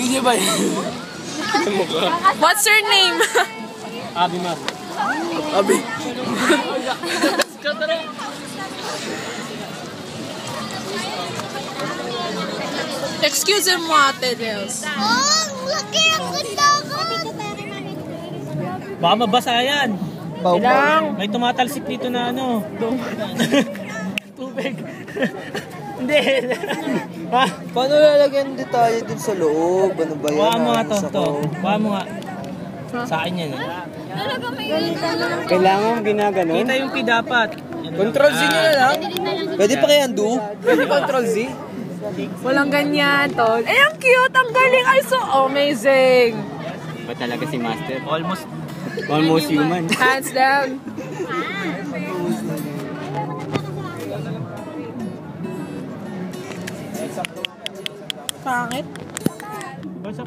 Hindi ba yun? What's your name? Abi Mar. Abi. Excuse mo, Ate Nels. Laki ang ganda ka! Baka mabasa yan. Ilang? May tumatalsik dito na ano. Tubig. Hindi. Ha? Paano lalagyan detalye din sa loob? Ano ba yan? Kuha mo nga to. Kuha mo nga. Sa akin yan. Kailangan ginaganon? Kita yung P dapat. Control Z nyo na lang. Pwede pa kaya undo? Pwede Control Z? Walang ganyan, tol. Ay, ang cute! Ang galing! Ay, so amazing! Ba talaga si Master? Almost human. Hands down. Pangit. Basta